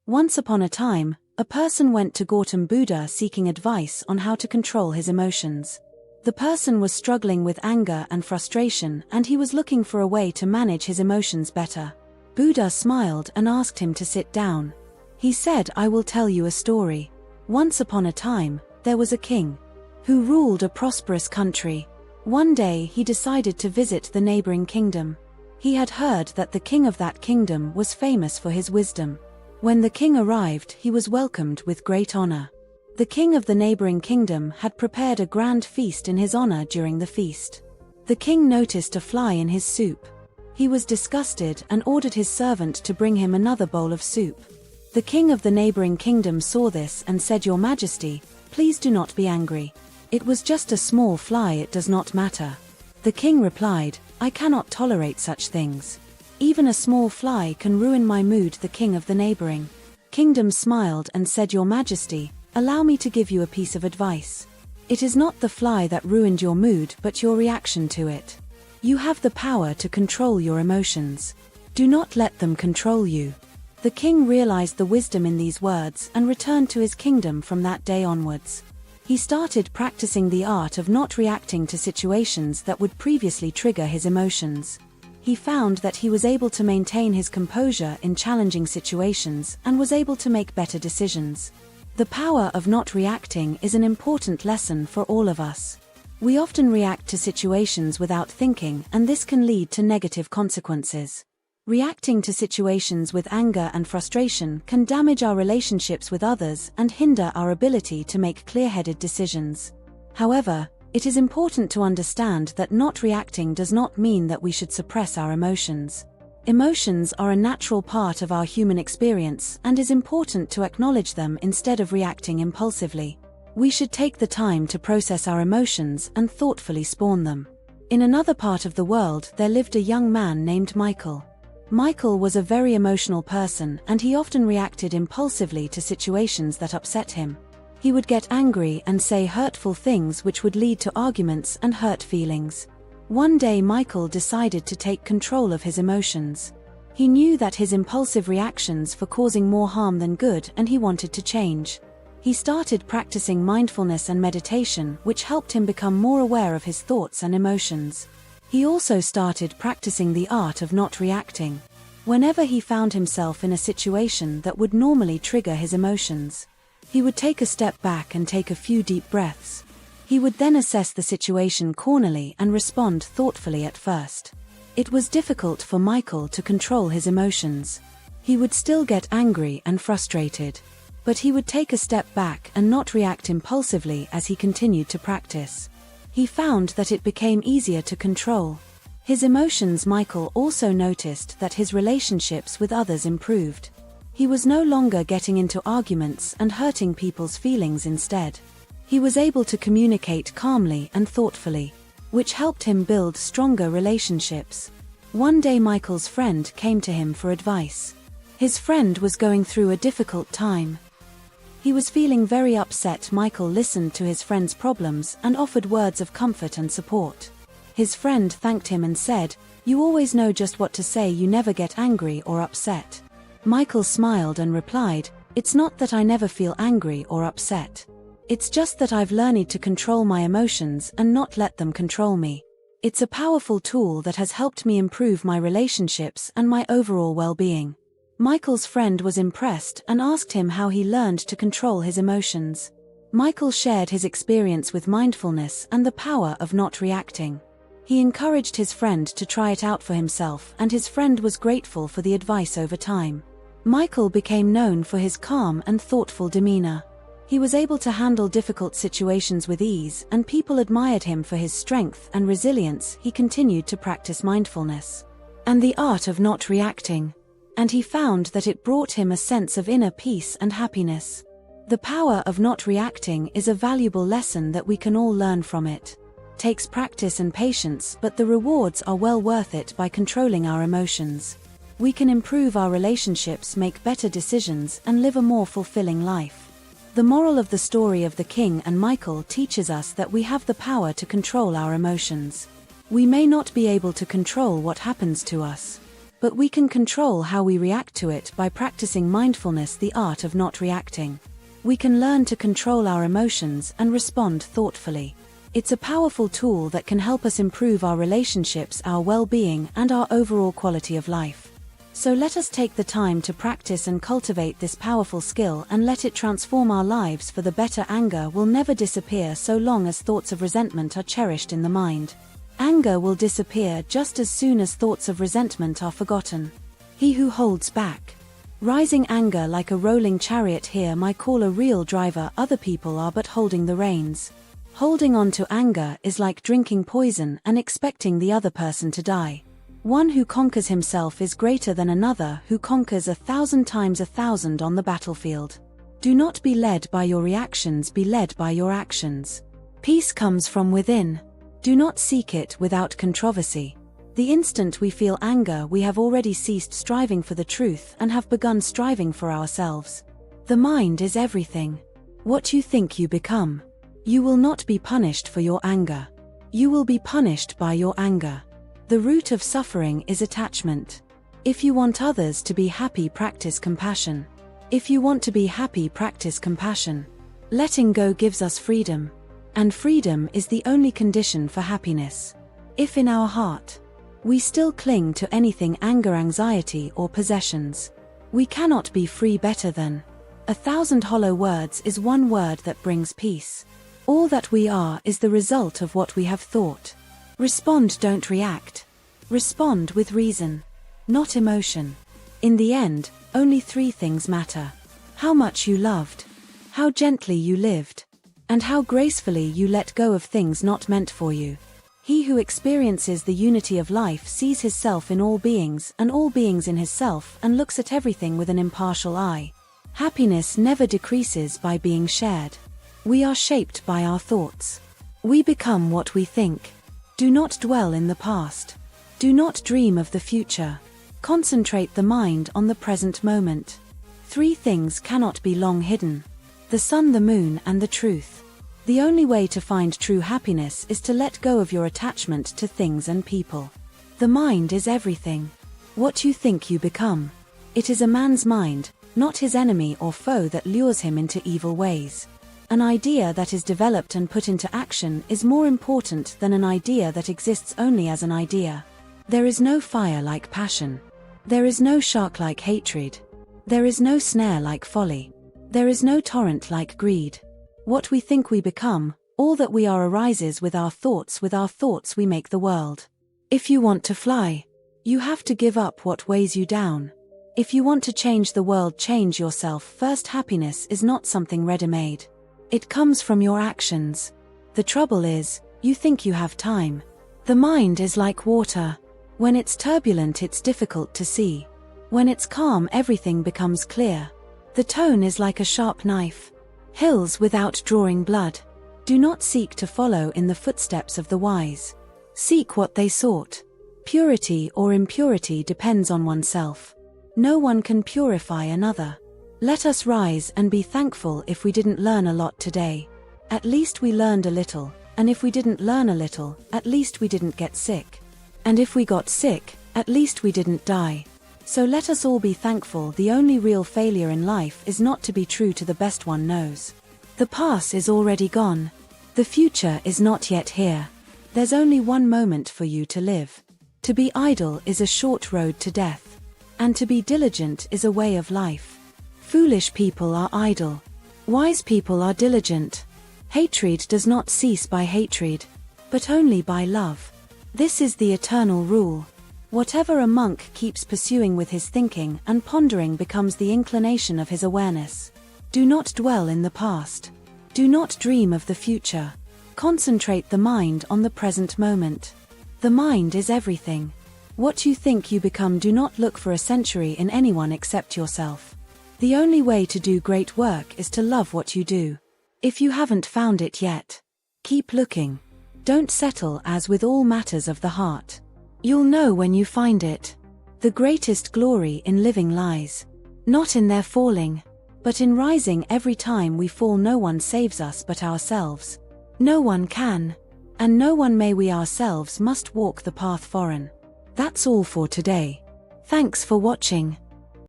Once upon a time, a person went to Gautam Buddha seeking advice on how to control his emotions. The person was struggling with anger and frustration, and he was looking for a way to manage his emotions better. Buddha smiled and asked him to sit down. He said, "I will tell you a story. Once upon a time, there was a king who ruled a prosperous country. One day he decided to visit the neighboring kingdom. He had heard that the king of that kingdom was famous for his wisdom. When the king arrived, he was welcomed with great honor. The king of the neighboring kingdom had prepared a grand feast in his honor. During the feast, the king noticed a fly in his soup. He was disgusted and ordered his servant to bring him another bowl of soup. The king of the neighboring kingdom saw this and said, "Your Majesty, please do not be angry. It was just a small fly, it does not matter." The king replied, "I cannot tolerate such things. Even a small fly can ruin my mood." The king of the neighboring kingdom smiled and said, "Your Majesty, allow me to give you a piece of advice. It is not the fly that ruined your mood but your reaction to it. You have the power to control your emotions. Do not let them control you." The king realized the wisdom in these words and returned to his kingdom. From that day onwards, he started practicing the art of not reacting to situations that would previously trigger his emotions. He found that he was able to maintain his composure in challenging situations and was able to make better decisions. The power of not reacting is an important lesson for all of us. We often react to situations without thinking, and this can lead to negative consequences. Reacting to situations with anger and frustration can damage our relationships with others and hinder our ability to make clear-headed decisions. However, it is important to understand that not reacting does not mean that we should suppress our emotions. Emotions are a natural part of our human experience, and it is important to acknowledge them instead of reacting impulsively. We should take the time to process our emotions and thoughtfully spawn them. In another part of the world there lived a young man named Michael. Michael was a very emotional person, and he often reacted impulsively to situations that upset him. He would get angry and say hurtful things which would lead to arguments and hurt feelings. One day Michael decided to take control of his emotions. He knew that his impulsive reactions were causing more harm than good, and he wanted to change. He started practicing mindfulness and meditation, which helped him become more aware of his thoughts and emotions. He also started practicing the art of not reacting. Whenever he found himself in a situation that would normally trigger his emotions, he would take a step back and take a few deep breaths. He would then assess the situation calmly and respond thoughtfully. At first, it was difficult for Michael to control his emotions. He would still get angry and frustrated, but he would take a step back and not react impulsively. As he continued to practice, he found that it became easier to control his emotions. Michael also noticed that his relationships with others improved. He was no longer getting into arguments and hurting people's feelings. Instead, he was able to communicate calmly and thoughtfully, which helped him build stronger relationships. One day Michael's friend came to him for advice. His friend was going through a difficult time. He was feeling very upset. Michael listened to his friend's problems and offered words of comfort and support. His friend thanked him and said, "You always know just what to say, you never get angry or upset." Michael smiled and replied, "It's not that I never feel angry or upset. It's just that I've learned to control my emotions and not let them control me. It's a powerful tool that has helped me improve my relationships and my overall well-being." Michael's friend was impressed and asked him how he learned to control his emotions. Michael shared his experience with mindfulness and the power of not reacting. He encouraged his friend to try it out for himself, and his friend was grateful for the advice. Over time, Michael became known for his calm and thoughtful demeanor. He was able to handle difficult situations with ease, and people admired him for his strength and resilience. He continued to practice mindfulness and the art of not reacting, and he found that it brought him a sense of inner peace and happiness. The power of not reacting is a valuable lesson that we can all learn from. It takes practice and patience, but the rewards are well worth it. By controlling our emotions, we can improve our relationships, make better decisions, and live a more fulfilling life. The moral of the story of the king and Michael teaches us that we have the power to control our emotions. We may not be able to control what happens to us, But we can control how we react to it by practicing mindfulness, the art of not reacting. We can learn to control our emotions and respond thoughtfully. It's a powerful tool that can help us improve our relationships, our well-being, and our overall quality of life. So let us take the time to practice and cultivate this powerful skill and let it transform our lives for the better. Anger will never disappear so long as thoughts of resentment are cherished in the mind. Anger will disappear just as soon as thoughts of resentment are forgotten. He who holds back. Rising anger like a rolling chariot, here my call a real driver, other people are but holding the reins. Holding on to anger is like drinking poison and expecting the other person to die. One who conquers himself is greater than another who conquers 1,000 times 1,000 on the battlefield. Do not be led by your reactions, be led by your actions. Peace comes from within. Do not seek it without controversy. The instant we feel anger, we have already ceased striving for the truth and have begun striving for ourselves. The mind is everything. What you think you become. You will not be punished for your anger. You will be punished by your anger. The root of suffering is attachment. If you want others to be happy, practice compassion. If you want to be happy, practice compassion. Letting go gives us freedom. And freedom is the only condition for happiness. If in our heart, we still cling to anything, anger, anxiety, or possessions, we cannot be free. Better than 1,000 hollow words is one word that brings peace. All that we are is the result of what we have thought. Respond, don't react. Respond with reason, not emotion. In the end, only 3 things matter: how much you loved, how gently you lived, and how gracefully you let go of things not meant for you. He who experiences the unity of life sees his self in all beings and all beings in his self and looks at everything with an impartial eye. Happiness never decreases by being shared. We are shaped by our thoughts. We become what we think. Do not dwell in the past. Do not dream of the future. Concentrate the mind on the present moment. 3 things cannot be long hidden: the sun, the moon, and the truth. The only way to find true happiness is to let go of your attachment to things and people. The mind is everything. What you think you become. It is a man's mind, not his enemy or foe, that lures him into evil ways. An idea that is developed and put into action is more important than an idea that exists only as an idea. There is no fire like passion. There is no shark like hatred. There is no snare like folly. There is no torrent like greed. What we think we become, all that we are, arises with our thoughts. With our thoughts we make the world. If you want to fly, you have to give up what weighs you down. If you want to change the world, change yourself first. Happiness is not something ready-made. It comes from your actions. The trouble is, you think you have time. The mind is like water. When it's turbulent, it's difficult to see. When it's calm, everything becomes clear. The tone is like a sharp knife. Hills without drawing blood. Do not seek to follow in the footsteps of the wise. Seek what they sought. Purity or impurity depends on oneself. No one can purify another. Let us rise and be thankful if we didn't learn a lot today. At least we learned a little, and if we didn't learn a little, at least we didn't get sick. And if we got sick, at least we didn't die. So let us all be thankful. The only real failure in life is not to be true to the best one knows. The past is already gone. The future is not yet here. There's only one moment for you to live. To be idle is a short road to death. And to be diligent is a way of life. Foolish people are idle. Wise people are diligent. Hatred does not cease by hatred, but only by love. This is the eternal rule. Whatever a monk keeps pursuing with his thinking and pondering becomes the inclination of his awareness. Do not dwell in the past. Do not dream of the future. Concentrate the mind on the present moment. The mind is everything. What you think you become. Do not look for a century in anyone except yourself. The only way to do great work is to love what you do. If you haven't found it yet, keep looking. Don't settle, as with all matters of the heart. You'll know when you find it. The greatest glory in living lies not in their falling, but in rising. Every time we fall, no one saves us but ourselves. No one can, and no one may. We ourselves must walk the path foreign. That's all for today. Thanks for watching.